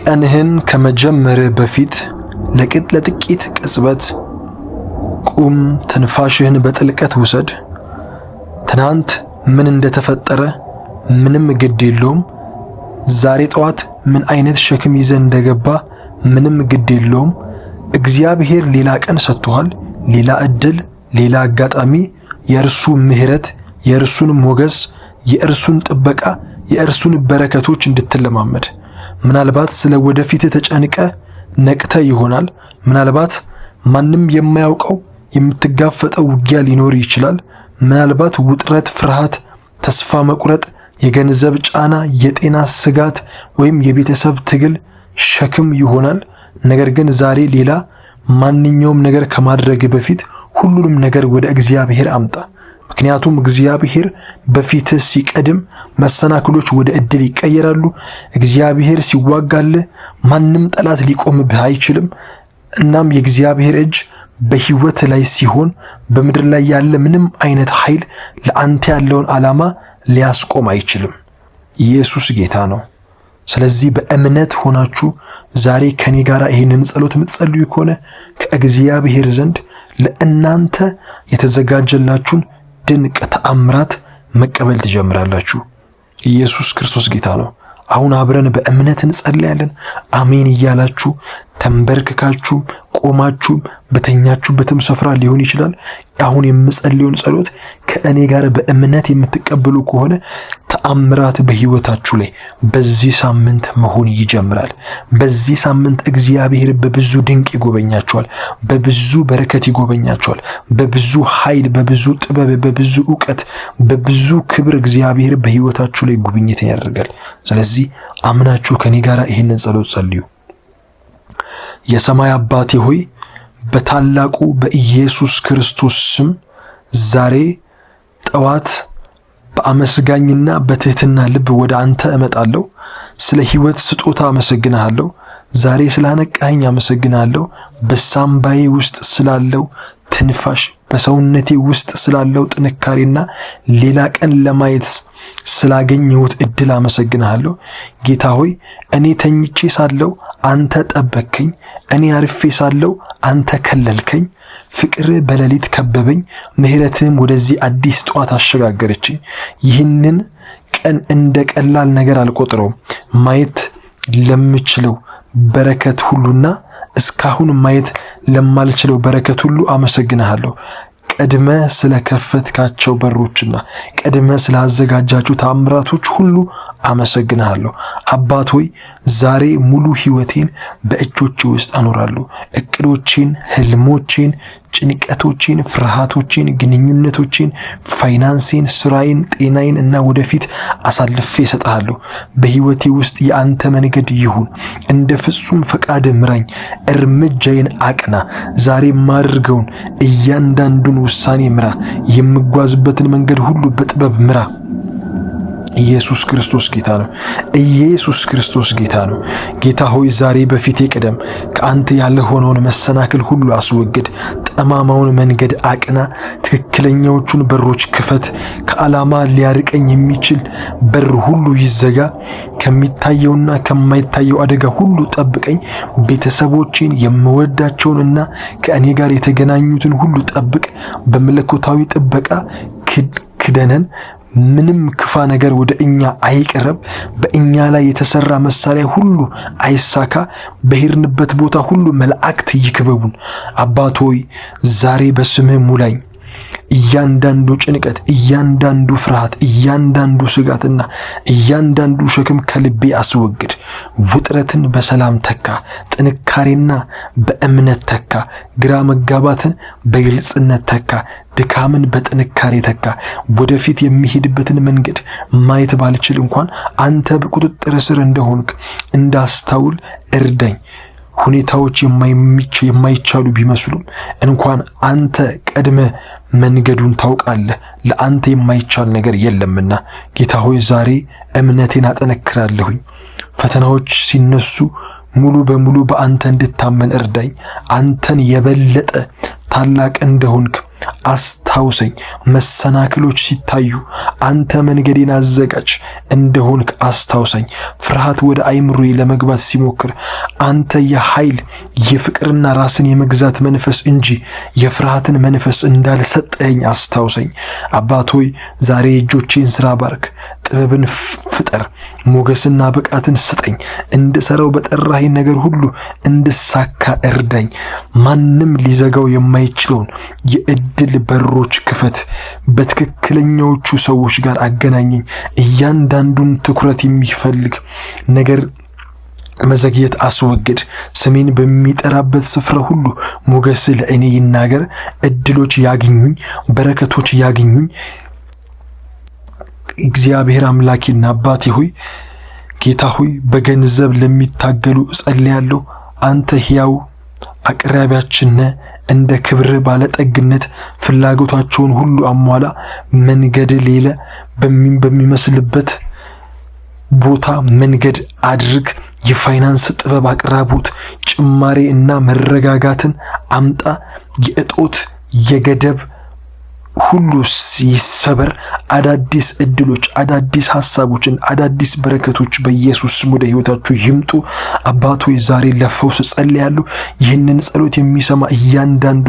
ቀንህን ከመጀመርህ በፊት ለጥቂት ቅጽበት ቁም፣ ትንፋሽህን በጥልቀት ውሰድ። ትናንት ምን እንደተፈጠረ ምንም ግድ የለውም። ዛሬ ጠዋት ምን አይነት ሸክም ይዘህ እንደገባ ምንም ግድ የለውም። እግዚአብሔር ሌላ ቀን ሰጥቶሃል፣ ሌላ እድል፣ ሌላ አጋጣሚ፣ የእርሱ ምሕረት፣ የእርሱን ሞገስ፣ የእርሱን ጥበቃ፣ የእርሱን በረከቶች እንድትለማመድ። ምናልባት ስለ ወደፊት ተጨንቀ ነቅተ ይሆናል። ምናልባት ማንም የማያውቀው የምትጋፈጠው ውጊያ ሊኖር ይችላል። ምናልባት ውጥረት፣ ፍርሃት፣ ተስፋ መቁረጥ፣ የገንዘብ ጫና፣ የጤና ስጋት ወይም የቤተሰብ ትግል ሸክም ይሆናል። ነገር ግን ዛሬ ሌላ ማንኛውም ነገር ከማድረግ በፊት ሁሉንም ነገር ወደ እግዚአብሔር አምጣ። ምክንያቱም እግዚአብሔር በፊትህ ሲቀድም መሰናክሎች ወደ ዕድል ይቀየራሉ። እግዚአብሔር ሲዋጋልህ ማንም ጠላት ሊቆምብህ አይችልም። እናም የእግዚአብሔር እጅ በሕይወት ላይ ሲሆን በምድር ላይ ያለ ምንም አይነት ኃይል ለአንተ ያለውን ዓላማ ሊያስቆም አይችልም። ኢየሱስ ጌታ ነው። ስለዚህ በእምነት ሆናችሁ ዛሬ ከኔ ጋር ይህንን ጸሎት የምትጸልዩ ከሆነ ከእግዚአብሔር ዘንድ ለእናንተ የተዘጋጀላችሁን ድንቅ ተአምራት መቀበል ትጀምራላችሁ። ኢየሱስ ክርስቶስ ጌታ ነው። አሁን አብረን በእምነት እንጸልያለን። አሜን እያላችሁ ተንበርክካችሁ ቆማችሁ በተኛችሁበትም ስፍራ ሊሆን ይችላል። አሁን የምጸልየውን ጸሎት ከእኔ ጋር በእምነት የምትቀበሉ ከሆነ ተአምራት በሕይወታችሁ ላይ በዚህ ሳምንት መሆን ይጀምራል። በዚህ ሳምንት እግዚአብሔር በብዙ ድንቅ ይጎበኛችኋል፣ በብዙ በረከት ይጎበኛችኋል፣ በብዙ ኃይል፣ በብዙ ጥበብ፣ በብዙ ዕውቀት፣ በብዙ ክብር እግዚአብሔር በሕይወታችሁ ላይ ጉብኝትን ያደርጋል። ስለዚህ አምናችሁ ከኔ ጋር ይህንን ጸሎት ጸልዩ። የሰማይ አባቴ ሆይ በታላቁ በኢየሱስ ክርስቶስ ስም ዛሬ ጠዋት በአመስጋኝና በትህትና ልብ ወደ አንተ እመጣለሁ። ስለ ሕይወት ስጦታ አመሰግንሃለሁ። ዛሬ ስላነቃኸኝ አመሰግንሃለሁ። በሳምባዬ ውስጥ ስላለው ትንፋሽ፣ በሰውነቴ ውስጥ ስላለው ጥንካሬና ሌላ ቀን ለማየት ስላገኘሁት እድል አመሰግንሃለሁ። ጌታ ሆይ እኔ ተኝቼ ሳለው አንተ ጠበቅከኝ። እኔ አርፌ ሳለው አንተ ከለልከኝ። ፍቅርህ በሌሊት ከበበኝ። ምሕረትህም ወደዚህ አዲስ ጠዋት አሸጋገረችኝ። ይህንን ቀን እንደ ቀላል ነገር አልቆጥረውም። ማየት ለምችለው በረከት ሁሉና እስካሁን ማየት ለማልችለው በረከት ሁሉ አመሰግንሃለሁ። ቀድመ ስለከፈትካቸው በሮችና ቀድመ ስላዘጋጃችሁ ተአምራቶች ሁሉ አመሰግንሃለሁ። አባት ሆይ ዛሬ ሙሉ ሕይወቴን በእጆቼ ውስጥ አኖራለሁ። እቅዶቼን፣ ህልሞቼን፣ ጭንቀቶቼን፣ ፍርሃቶቼን፣ ግንኙነቶቼን፣ ፋይናንሴን፣ ስራዬን፣ ጤናዬን እና ወደፊት አሳልፌ እሰጥሃለሁ። በሕይወቴ ውስጥ የአንተ መንገድ ይሁን። እንደ ፍጹም ፈቃድ ምራኝ፣ እርምጃዬን አቅና። ዛሬ የማደርገውን እያንዳንዱን ውሳኔ ምራ። የምጓዝበትን መንገድ ሁሉ በጥበብ ምራ። ኢየሱስ ክርስቶስ ጌታ ነው። ኢየሱስ ክርስቶስ ጌታ ነው። ጌታ ሆይ ዛሬ በፊቴ ቀደም። ከአንተ ያልሆነውን መሰናክል ሁሉ አስወግድ። ጠማማውን መንገድ አቅና። ትክክለኛዎቹን በሮች ክፈት። ከዓላማ ሊያርቀኝ የሚችል በር ሁሉ ይዘጋ። ከሚታየውና ከማይታየው አደጋ ሁሉ ጠብቀኝ። ቤተሰቦቼን፣ የምወዳቸውንና ከእኔ ጋር የተገናኙትን ሁሉ ጠብቅ። በመለኮታዊ ጥበቃ ክደነን። ምንም ክፋ ነገር ወደ እኛ አይቀርብ። በእኛ ላይ የተሰራ መሳሪያ ሁሉ አይሳካ። በሄድንበት ቦታ ሁሉ መላእክት ይክበቡን። አባት ሆይ ዛሬ በስምህ ሙላኝ። እያንዳንዱ ጭንቀት፣ እያንዳንዱ ፍርሃት፣ እያንዳንዱ ስጋትና እያንዳንዱ ሸክም ከልቤ አስወግድ። ውጥረትን በሰላም ተካ። ጥንካሬና በእምነት ተካ። ግራ መጋባትን በግልጽነት ተካ። ድካምን በጥንካሬ ተካ። ወደፊት የሚሄድበትን መንገድ ማየት ባልችል እንኳን አንተ በቁጥጥር ስር እንደሆንክ እንዳስተውል እርዳኝ። ሁኔታዎች የማይቻሉ ቢመስሉም እንኳን አንተ ቀድመህ መንገዱን ታውቃለህ። ለአንተ የማይቻል ነገር የለምና ጌታ ሆይ ዛሬ እምነቴን አጠነክራለሁኝ። ፈተናዎች ሲነሱ ሙሉ በሙሉ በአንተ እንድታመን እርዳኝ። አንተን የበለጠ ታላቅ እንደሆንክ አስታውሰኝ። መሰናክሎች ሲታዩ አንተ መንገዴን አዘጋጅ እንደሆንክ አስታውሰኝ። ፍርሃት ወደ አይምሮዬ ለመግባት ሲሞክር አንተ የኃይል የፍቅርና ራስን የመግዛት መንፈስ እንጂ የፍርሃትን መንፈስ እንዳልሰጠኝ አስታውሰኝ። አባት ሆይ ዛሬ እጆቼን ስራ ባርክ፣ ጥበብን ፍጠር፣ ሞገስና ብቃትን ስጠኝ። እንድሰራው በጠራኸኝ ነገር ሁሉ እንድሳካ እርዳኝ። ማንም ሊዘጋው የማይችለውን የእድል በሮች ክፈት። በትክክለኛዎቹ ሰዎች ጋር አገናኘኝ። እያንዳንዱን ትኩረት የሚፈልግ ነገር መዘግየት አስወግድ። ስሜን በሚጠራበት ስፍራ ሁሉ ሞገስ ለእኔ ይናገር። እድሎች ያግኙኝ፣ በረከቶች ያግኙኝ። እግዚአብሔር አምላኬና አባቴ ሆይ ጌታ ሆይ በገንዘብ ለሚታገሉ እጸልያለሁ። አንተ ሕያው አቅራቢያችን ነህ። እንደ ክብርህ ባለጠግነት ፍላጎታቸውን ሁሉ አሟላ። መንገድ ሌላ በሚመስልበት ቦታ መንገድ አድርግ። የፋይናንስ ጥበብ አቅራቦት ጭማሬ እና መረጋጋትን አምጣ። የእጦት የገደብ ሁሉ ይሰበር። አዳዲስ እድሎች፣ አዳዲስ ሐሳቦችን፣ አዳዲስ በረከቶች በኢየሱስ ስም ወደ ሕይወታችሁ ይምጡ። አባቶ ዛሬ ለፈውስ ጸልያለሁ። ይህንን ጸሎት የሚሰማ እያንዳንዱ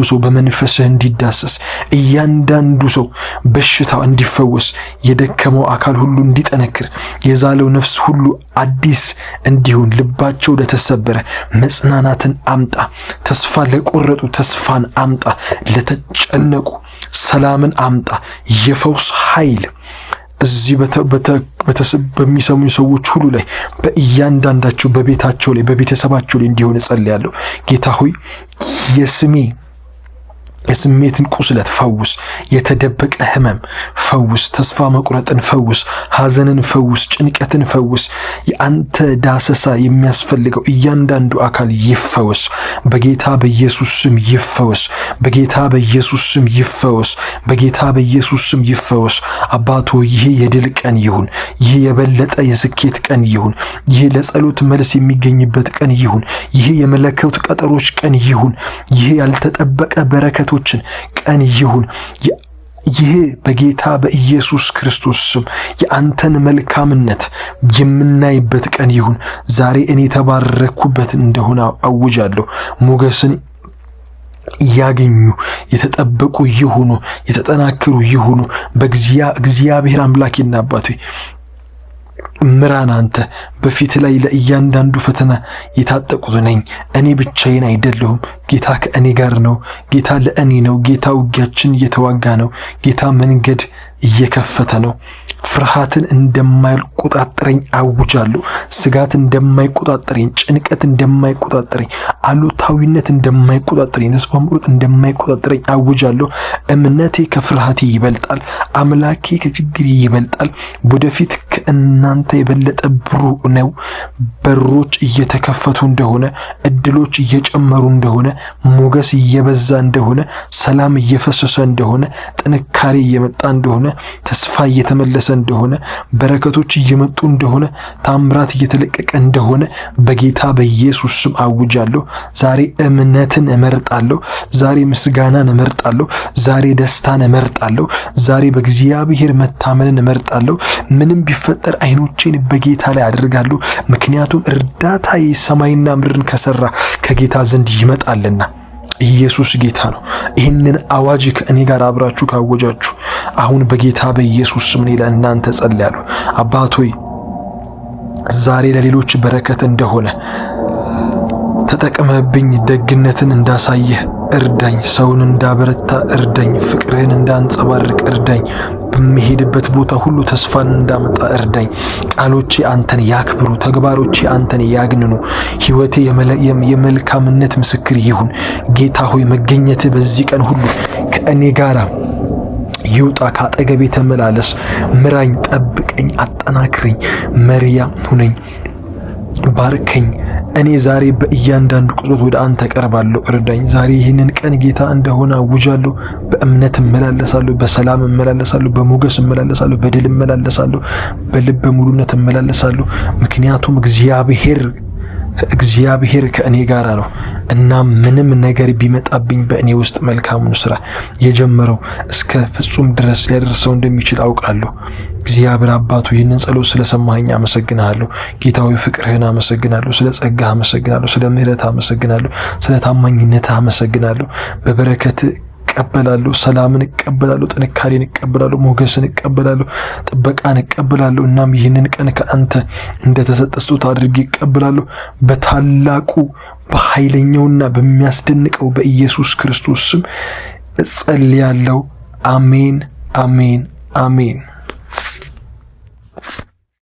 ሰው በመንፈስህ እንዲዳሰስ፣ እያንዳንዱ ሰው በሽታው እንዲፈወስ፣ የደከመው አካል ሁሉ እንዲጠነክር፣ የዛለው ነፍስ ሁሉ አዲስ እንዲሆን፣ ልባቸው ለተሰበረ መጽናናትን አምጣ። ተስፋ ለቆረጡ ተስፋን አምጣ። ለተጨነቁ ሰላምን አምጣ። የፈውስ ኃይል እዚህ በሚሰሙ ሰዎች ሁሉ ላይ በእያንዳንዳቸው በቤታቸው ላይ በቤተሰባቸው ላይ እንዲሆን ጸልያለሁ። ጌታ ሆይ የስሜትን ቁስለት ፈውስ። የተደበቀ ህመም ፈውስ። ተስፋ መቁረጥን ፈውስ። ሐዘንን ፈውስ። ጭንቀትን ፈውስ። የአንተ ዳሰሳ የሚያስፈልገው እያንዳንዱ አካል ይፈወስ። በጌታ በኢየሱስ ስም ይፈወስ። በጌታ በኢየሱስ ስም ይፈወስ። በጌታ በኢየሱስ ስም ይፈወስ። አባቶ ይህ የድል ቀን ይሁን። ይህ የበለጠ የስኬት ቀን ይሁን። ይህ ለጸሎት መልስ የሚገኝበት ቀን ይሁን። ይህ የመለኮት ቀጠሮች ቀን ይሁን። ይህ ያልተጠበቀ በረከቶችን ቀን ይሁን። ይህ በጌታ በኢየሱስ ክርስቶስ ስም የአንተን መልካምነት የምናይበት ቀን ይሁን። ዛሬ እኔ የተባረኩበት እንደሆነ አውጃለሁ። ሞገስን ያገኙ፣ የተጠበቁ ይሁኑ፣ የተጠናከሩ ይሁኑ። በእግዚአብሔር አምላኬና አባቴ ምራን። አንተ በፊት ላይ ለእያንዳንዱ ፈተና የታጠቁት ነኝ። እኔ ብቻዬን አይደለሁም። ጌታ ከእኔ ጋር ነው። ጌታ ለእኔ ነው። ጌታ ውጊያችን እየተዋጋ ነው። ጌታ መንገድ እየከፈተ ነው። ፍርሃትን እንደማይቆጣጠረኝ አውጃለሁ። ስጋት እንደማይቆጣጠረኝ፣ ጭንቀት እንደማይቆጣጠረኝ፣ አሉታዊነት እንደማይቆጣጠረኝ፣ ተስፋ መቁረጥ እንደማይቆጣጠረኝ አውጃለሁ። እምነቴ ከፍርሃቴ ይበልጣል። አምላኬ ከችግሬ ይበልጣል። ወደፊት ከእናንተ የበለጠ ብሩህ ነው። በሮች እየተከፈቱ እንደሆነ፣ እድሎች እየጨመሩ እንደሆነ፣ ሞገስ እየበዛ እንደሆነ፣ ሰላም እየፈሰሰ እንደሆነ፣ ጥንካሬ እየመጣ እንደሆነ፣ ተስፋ እየተመለሰ እንደሆነ፣ በረከቶች እየመጡ እንደሆነ፣ ታምራት እየተለቀቀ እንደሆነ በጌታ በኢየሱስ ስም አውጃለሁ። ዛሬ እምነትን እመርጣለሁ። ዛሬ ምስጋናን እመርጣለሁ። ዛሬ ደስታን እመርጣለሁ። ዛሬ በእግዚአብሔር መታመንን እመርጣለሁ። ምንም ቢፈጠር አይኖቼን በጌታ ላይ አድርጋለሁ። ምክንያቱም እርዳታ ሰማይና ምድርን ከሰራ ከጌታ ዘንድ ይመጣልና። ኢየሱስ ጌታ ነው። ይህንን አዋጅ ከእኔ ጋር አብራችሁ ካወጃችሁ አሁን በጌታ በኢየሱስ ስም እኔ ለእናንተ ጸልያለሁ። አባት ሆይ ዛሬ ለሌሎች በረከት እንደሆነ ተጠቅመህብኝ ደግነትን እንዳሳየህ እርዳኝ። ሰውን እንዳበረታ እርዳኝ። ፍቅርህን እንዳንጸባርቅ እርዳኝ። በሚሄድበት ቦታ ሁሉ ተስፋን እንዳመጣ እርዳኝ። ቃሎቼ አንተን ያክብሩ፣ ተግባሮቼ አንተን ያግንኑ። ሕይወቴ የመልካምነት ምስክር ይሁን። ጌታ ሆይ መገኘትህ በዚህ ቀን ሁሉ ከእኔ ጋር ይውጣ። ከአጠገቤ ተመላለስ። ምራኝ፣ ጠብቀኝ፣ አጠናክረኝ፣ መሪያ ሁነኝ፣ ባርከኝ። እኔ ዛሬ በእያንዳንዱ ቅጽበት ወደ አንተ ቀርባለሁ። እርዳኝ። ዛሬ ይህንን ቀን ጌታ እንደሆነ አውጃለሁ። በእምነት እመላለሳለሁ፣ በሰላም እመላለሳለሁ፣ በሞገስ እመላለሳለሁ፣ በድል እመላለሳለሁ፣ በልበ ሙሉነት እመላለሳለሁ። ምክንያቱም እግዚአብሔር ከእኔ ጋር ነው። እና ምንም ነገር ቢመጣብኝ በእኔ ውስጥ መልካሙን ስራ የጀመረው እስከ ፍጹም ድረስ ሊያደርሰው እንደሚችል አውቃለሁ። እግዚአብሔር አባቱ ይህንን ጸሎት ስለሰማኸኝ አመሰግናለሁ። ጌታዊ ፍቅርህን አመሰግናለሁ። ስለ ጸጋህ አመሰግናለሁ። ስለ ምሕረት አመሰግናለሁ። ስለ ታማኝነትህ አመሰግናለሁ። በበረከት እቀበላለሁ። ሰላምን እቀበላለሁ። ጥንካሬን እቀበላለሁ። ሞገስን እቀበላለሁ። ጥበቃን እቀበላለሁ። እናም ይህንን ቀን ከአንተ እንደተሰጠ ስጦታ አድርጌ እቀበላለሁ። በታላቁ በኃይለኛውና በሚያስደንቀው በኢየሱስ ክርስቶስ ስም እጸልያለሁ። አሜን፣ አሜን፣ አሜን።